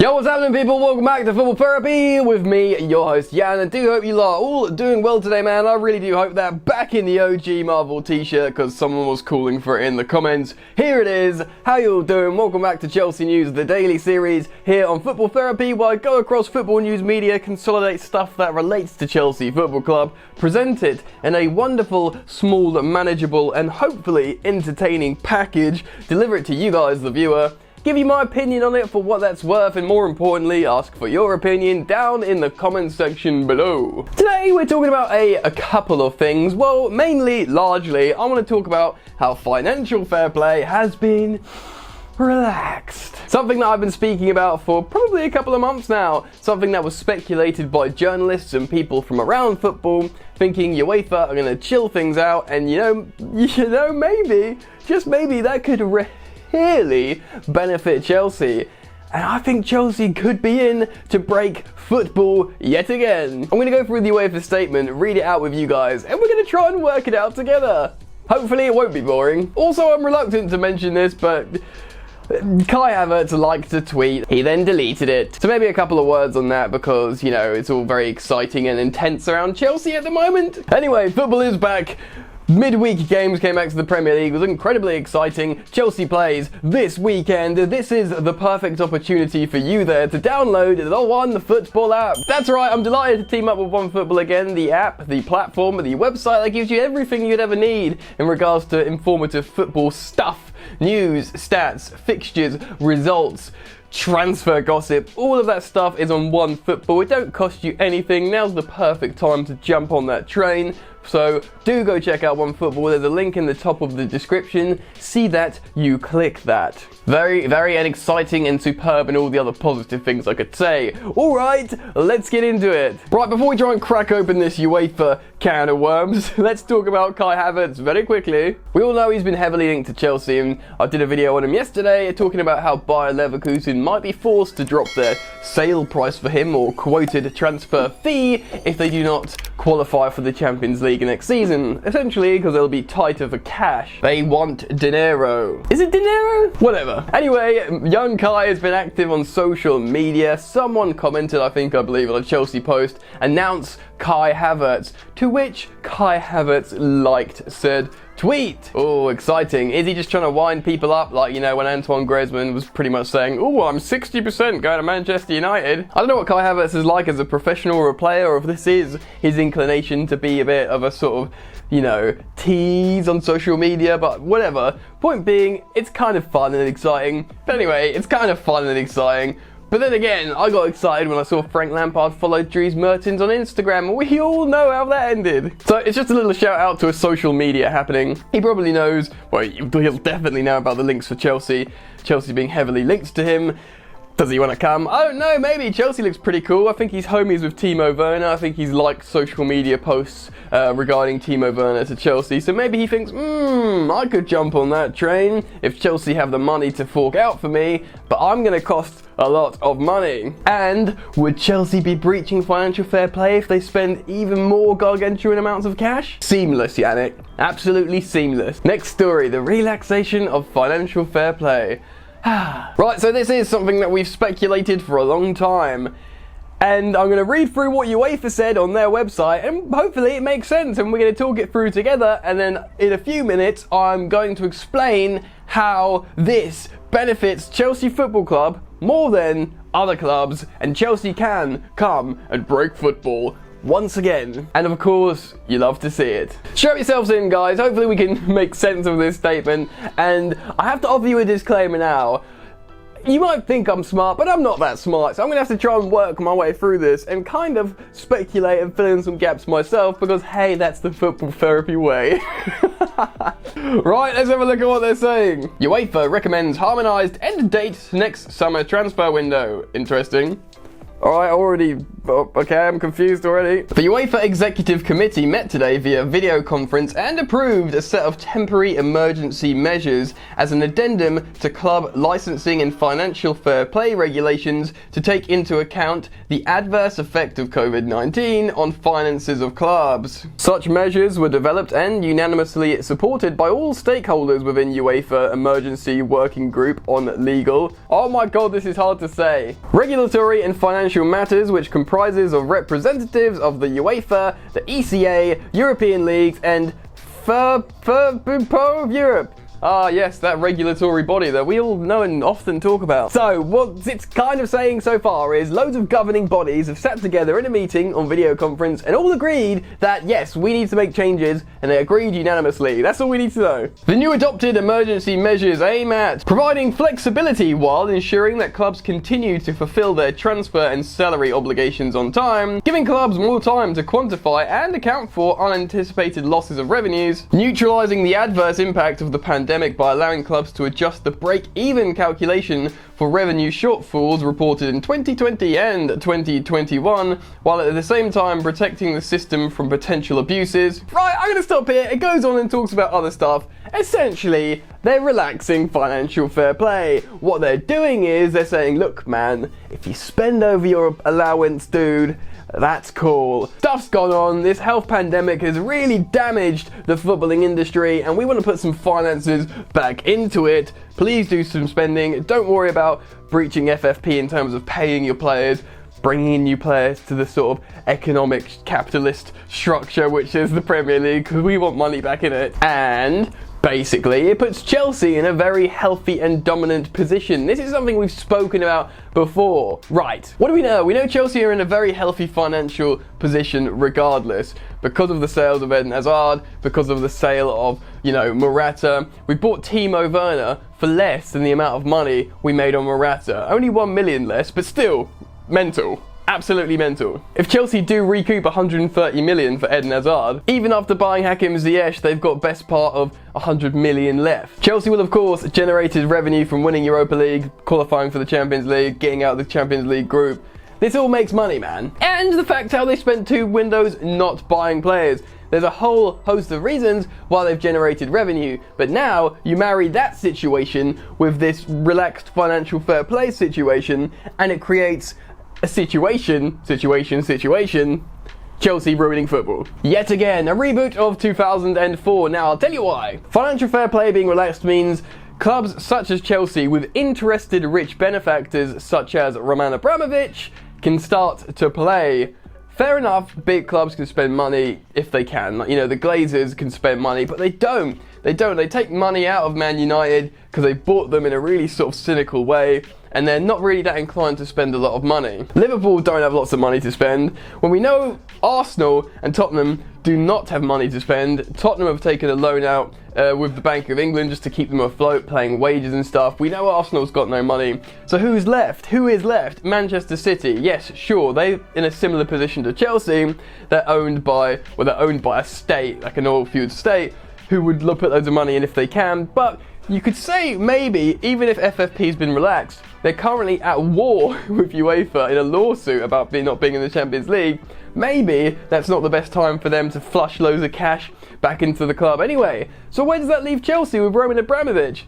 Yo, what's happening, people? Welcome back to Football Therapy with me, your host, Yan. I do hope you lot are all doing well today, man. I really do hope that back in the OG Marvel t-shirt, because someone was calling for it in the comments. Here it is. How you all doing? Welcome back to Chelsea News, the daily series here on Football Therapy, where I go across football news media, consolidate stuff that relates to Chelsea Football Club, present it in a wonderful, small, manageable, and hopefully entertaining package, deliver it to you guys, the viewer, give you my opinion on it for what that's worth, and more importantly, ask for your opinion down in the comments section below. Today we're talking about a couple of things. Well, largely, I want to talk about how financial fair play has been relaxed. Something that I've been speaking about for probably a couple of months now. Something that was speculated by journalists and people from around football, thinking UEFA are going to chill things out, and you know, maybe, just maybe, that could really benefit Chelsea. And I think Chelsea could be in to break football yet again. I'm going to go through the UEFA statement, read it out with you guys, and we're going to try and work it out together. Hopefully it won't be boring. Also, I'm reluctant to mention this, but Kai Havertz liked a tweet, he then deleted it. So maybe a couple of words on that, because, you know, it's all very exciting and intense around Chelsea at the moment. Anyway, football is back. Midweek games came back to the Premier League. It was incredibly exciting. Chelsea plays this weekend. This is the perfect opportunity for you there to download the OneFootball app. That's right, I'm delighted to team up with OneFootball again. The app, the platform, the website that gives you everything you'd ever need in regards to informative football stuff. News, stats, fixtures, results, transfer gossip, all of that stuff is on OneFootball. It don't cost you anything. Now's the perfect time to jump on that train. So do go check out OneFootball. There's a link in the top of the description. See that, you click that. Very, very exciting and superb and all the other positive things I could say. Alright, let's get into it. Right, before we try and crack open this UEFA can of worms, let's talk about Kai Havertz very quickly. We all know he's been heavily linked to Chelsea, and I did a video on him yesterday talking about how Bayern leverkusen might be forced to drop their sale price for him, or quoted transfer fee, if they do not qualify for the Champions League next season, essentially because they'll be tighter for cash. They want dinero. Is it dinero? Whatever. Anyway, young Kai has been active on social media. Someone commented, I believe, on a Chelsea post, announce Kai Havertz, to which Kai Havertz liked said tweet. Oh, exciting. Is he just trying to wind people up, like, you know, when Antoine Griezmann was pretty much saying, oh, I'm 60% going to Manchester United? I don't know what Kai Havertz is like as a professional or a player, or if this is his inclination to be a bit of a sort of, you know, tease on social media, but whatever. Point being, it's kind of fun and exciting. But anyway, it's kind of fun and exciting. But then again, I got excited when I saw Frank Lampard follow Dries Mertens on Instagram, and we all know how that ended. So it's just a little shout out to a social media happening. He probably knows, well, he'll definitely know about the links for Chelsea. Chelsea being heavily linked to him. Does he want to come? I don't know, maybe. Chelsea looks pretty cool. I think he's homies with Timo Werner. I think he's liked social media posts regarding Timo Werner to Chelsea. So maybe he thinks, I could jump on that train if Chelsea have the money to fork out for me, but I'm going to cost a lot of money. And would Chelsea be breaching financial fair play if they spend even more gargantuan amounts of cash? Seamless, Yannick. Absolutely seamless. Next story, the relaxation of financial fair play. Right, so this is something that we've speculated for a long time, and I'm going to read through what UEFA said on their website, and hopefully it makes sense, and we're going to talk it through together, and then in a few minutes I'm going to explain how this benefits Chelsea Football Club more than other clubs, and Chelsea can come and break football once again. And of course, you love to see it. Strap yourselves in, guys. Hopefully we can make sense of this statement. And I have to offer you a disclaimer now. You might think I'm smart, but I'm not that smart. So I'm going to have to try and work my way through this and kind of speculate and fill in some gaps myself, because hey, that's the football therapy way. Right, let's have a look at what they're saying. UEFA recommends harmonised end date next summer transfer window. Interesting. Alright, I already Oh, okay, I'm confused already. The UEFA Executive Committee met today via video conference and approved a set of temporary emergency measures as an addendum to club licensing and financial fair play regulations to take into account the adverse effect of COVID-19 on finances of clubs. Such measures were developed and unanimously supported by all stakeholders within UEFA Emergency Working Group on Legal. Oh my god, this is hard to say. Regulatory and financial matters, which comprises of representatives of the UEFA, the ECA, European leagues, and FUTBOL of Europe. Ah, yes, that regulatory body that we all know and often talk about. So, what it's kind of saying so far is loads of governing bodies have sat together in a meeting on video conference and all agreed that, yes, we need to make changes, and they agreed unanimously. That's all we need to know. The new adopted emergency measures aim at providing flexibility while ensuring that clubs continue to fulfill their transfer and salary obligations on time, giving clubs more time to quantify and account for unanticipated losses of revenues, neutralising the adverse impact of the pandemic by allowing clubs to adjust the break-even calculation for revenue shortfalls reported in 2020 and 2021, while at the same time protecting the system from potential abuses. Right, I'm going to stop here. It goes on and talks about other stuff. Essentially, they're relaxing financial fair play. What they're doing is they're saying, look man, if you spend over your allowance, dude, that's cool. Stuff's gone on, this health pandemic has really damaged the footballing industry and we want to put some finances back into it. Please do some spending. Don't worry about breaching FFP in terms of paying your players, bringing in new players to the sort of economic capitalist structure which is the Premier League, because we want money back in it. And basically, it puts Chelsea in a very healthy and dominant position. This is something we've spoken about before. Right, what do we know? We know Chelsea are in a very healthy financial position regardless, because of the sales of Eden Hazard, because of the sale of, Morata. We bought Timo Werner for less than the amount of money we made on Morata. Only 1 million less, but still, mental. Absolutely mental. If Chelsea do recoup 130 million for Eden Hazard, even after buying Hakim Ziyech, they've got best part of 100 million left. Chelsea will of course generated revenue from winning Europa League, qualifying for the Champions League, getting out of the Champions League group. This all makes money, man. And the fact how they spent 2 windows not buying players. There's a whole host of reasons why they've generated revenue, but now you marry that situation with this relaxed financial fair play situation, and it creates a situation, Chelsea ruining football. Yet again, a reboot of 2004. Now, I'll tell you why. Financial fair play being relaxed means clubs such as Chelsea with interested rich benefactors such as Roman Abramovich can start to play. Fair enough, big clubs can spend money if they can. The Glazers can spend money, but they don't. They take money out of Man United because they bought them in a really sort of cynical way, and they're not really that inclined to spend a lot of money. Liverpool don't have lots of money to spend. When we know Arsenal and Tottenham do not have money to spend, Tottenham have taken a loan out with the Bank of England just to keep them afloat, paying wages and stuff. We know Arsenal's got no money. So who's left? Who is left? Manchester City. Yes, sure, they're in a similar position to Chelsea. They're owned by a state, like an oil-fueled state, who would put loads of money in if they can, but you could say maybe, even if FFP's been relaxed, they're currently at war with UEFA in a lawsuit about not being in the Champions League. Maybe that's not the best time for them to flush loads of cash back into the club anyway. So where does that leave Chelsea with Roman Abramovich?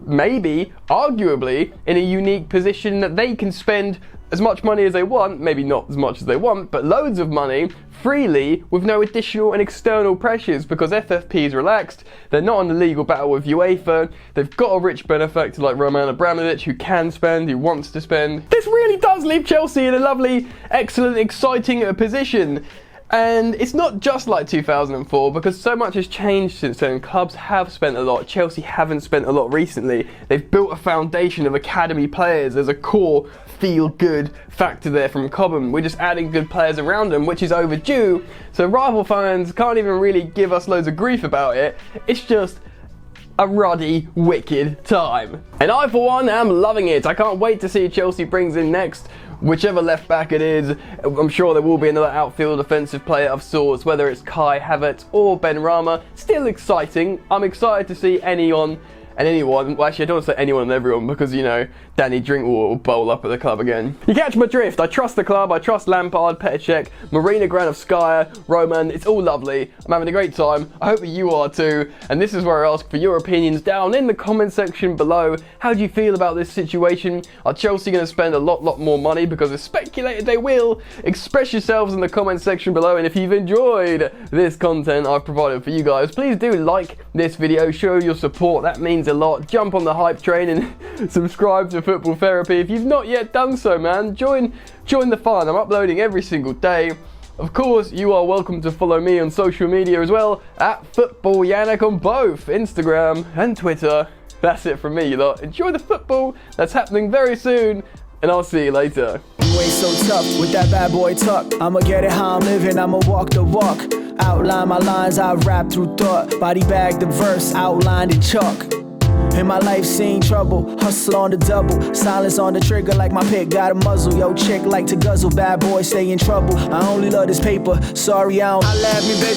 Maybe, arguably, in a unique position that they can spend as much money as they want, maybe not as much as they want, but loads of money, freely, with no additional and external pressures, because FFP is relaxed, they're not in the legal battle with UEFA, they've got a rich benefactor like Roman Abramovich who can spend, who wants to spend. This really does leave Chelsea in a lovely, excellent, exciting position. And it's not just like 2004, because so much has changed since then. Clubs have spent a lot. Chelsea haven't spent a lot recently. They've built a foundation of academy players. There's a core feel-good factor there from Callum. We're just adding good players around them, which is overdue. So rival fans can't even really give us loads of grief about it. It's just a ruddy, wicked time. And I, for one, am loving it. I can't wait to see who Chelsea brings in next. Whichever left back it is, I'm sure there will be another outfield offensive player of sorts, whether it's Kai Havertz or Benrahma. Still exciting. I'm excited to see any on and anyone, well actually I don't want to say anyone and everyone because, you know, Danny Drinkwater will bowl up at the club again. You catch my drift. I trust the club, I trust Lampard, Petr, Marina Granovskaya, Roman, it's all lovely. I'm having a great time, I hope that you are too, and this is where I ask for your opinions down in the comment section below. How do you feel about this situation? Are Chelsea going to spend a lot more money, because it's speculated they will? Express yourselves in the comment section below, and if you've enjoyed this content I've provided for you guys, please do like this video, show your support, that means a lot. Jump on the hype train and subscribe to Football Therapy if you've not yet done so, man. Join the fun. I'm uploading every single day. Of course, you are welcome to follow me on social media as well, at Football Yannick on both Instagram and Twitter. That's it from me, you lot. Enjoy the football that's happening very soon, and I'll see you later. You ain't so tough with that bad boy tuck. I'ma get it how I'm living, I'ma walk the walk. Outline my lines, I rap through thought. Body bag the verse, outlined in chalk. In my life seen trouble, hustle on the double. Silence on the trigger like my pick got a muzzle. Yo chick like to guzzle, bad boy stay in trouble. I only love this paper, sorry I don't. I laugh me baby.